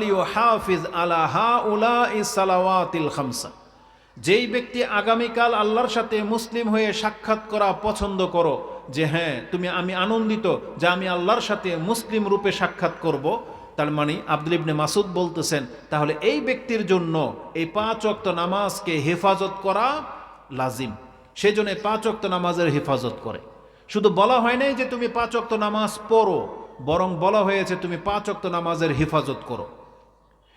লিউহাফিজ আলা হাউলাইস সালাওয়াতিল খামসা, যেই ব্যক্তি আগামীকাল আল্লাহর সাথে মুসলিম হয়ে সাক্ষাৎ করা পছন্দ করো, যে হ্যাঁ আমি আনন্দিত যে আমি আল্লাহর সাথে মুসলিম রূপে সাক্ষাৎ করব, তার মানে আব্দুল ইবনে মাসুদ বলতেছেন তাহলে এই ব্যক্তির জন্য এই 5 ওয়াক্ত নামাজকে হেফাজত করা লাজিম। সেজন্য 5 ওয়াক্ত নামাজের হেফাজত করে। শুধু বলা হয় নাই যে তুমি 5 ওয়াক্ত নামাজ পড়ো, বরং বলা হয়েছে তুমি 5 ওয়াক্ত নামাজের হেফাজত করো।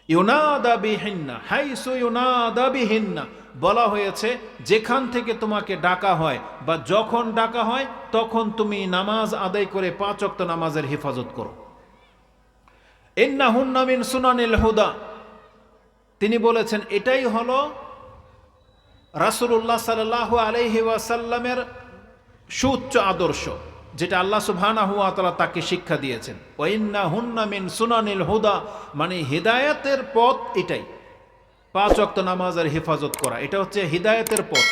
ইউনাদা বিহিন্না হাইসু ইউনাদা বিহিন্না, বলা হয়েছে যেখান থেকে তোমাকে ডাকা হয় বা যখন ডাকা হয় তখন তুমি নামাজ আদায় করে 5 ওয়াক্ত নামাজের হেফাজত করো। ইন্নাহুন্না মিন সুনানিল হুদা, তিনি বলেছেন এটাই হলো রাসূলুল্লাহ সাল্লাল্লাহু আলাইহি ওয়াসাল্লামের সুউচ্চ আদর্শ, যেটা আল্লাহ সুবহানাহু ওয়া তাআলা তাকে শিক্ষা দিয়েছেন। ওয়া ইন্নাহুন্না মিন সুনানিল হুদা, মানে হিদায়াতের পথ এটাই, 5 ওয়াক্ত নামাজের হেফাজত করা, এটা হচ্ছে হিদায়াতের পথ।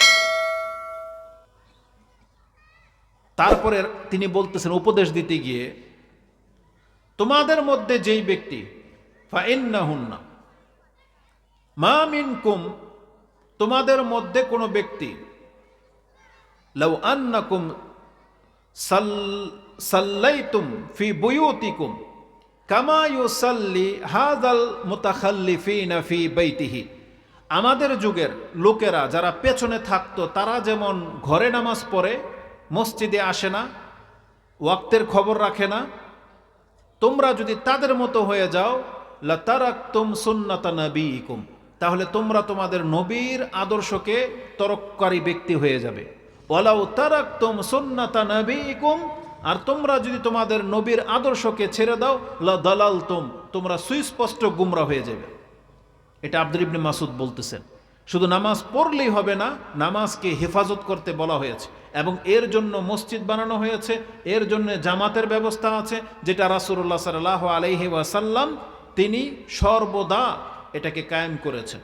তারপরে তিনি বলতেছেন উপদেশ দিতে গিয়ে, তোমাদের মধ্যে যেই ব্যক্তি ফাইন্নাহুন্না মা মিনকুম, তোমাদের মধ্যে কোনো ব্যক্তি লাউ আন্নাকুম সাল্লাইতুম ফি বুয়ুতিকুম কামা ইউসাল্লি হাযাল মুতাখাল্লিফিনা ফি বাইতিহি, আমাদের যুগের লোকেরা যারা পেছনে থাকতো তারা যেমন ঘরে নামাজ পড়ে, মসজিদে আসে না, ওয়াক্তের খবর রাখে না, তোমরা যদি তাদের মতো হয়ে যাও লাতারাকতুম সুন্নাতা নবীকুম, তাহলে তোমরা তোমাদের নবীর আদর্শকে তরককারী ব্যক্তি হয়ে যাবে। ওয়ালাউ তারাকতুম সুন্নাতা নবীকুম, আর তোমরা যদি তোমাদের নবীর আদর্শকে ছেড়ে দাও লাদালালতুম, তোমরা সুস্পষ্ট গুমরা হয়ে যাবে। এটা আব্দুল ইবনে মাসুদ বলতেছেন। শুধু নামাজ পড়লেই হবে না, নামাজকে হেফাজত করতে বলা হয়েছে এবং এর জন্য মসজিদ বানানো হয়েছে, এর জন্য জামাতের ব্যবস্থা আছে, যেটা রাসূলুল্লাহ সাল্লাল্লাহু আলাইহি ওয়াসাল্লাম তিনি সর্বদা এটাকে কায়েম করেছেন।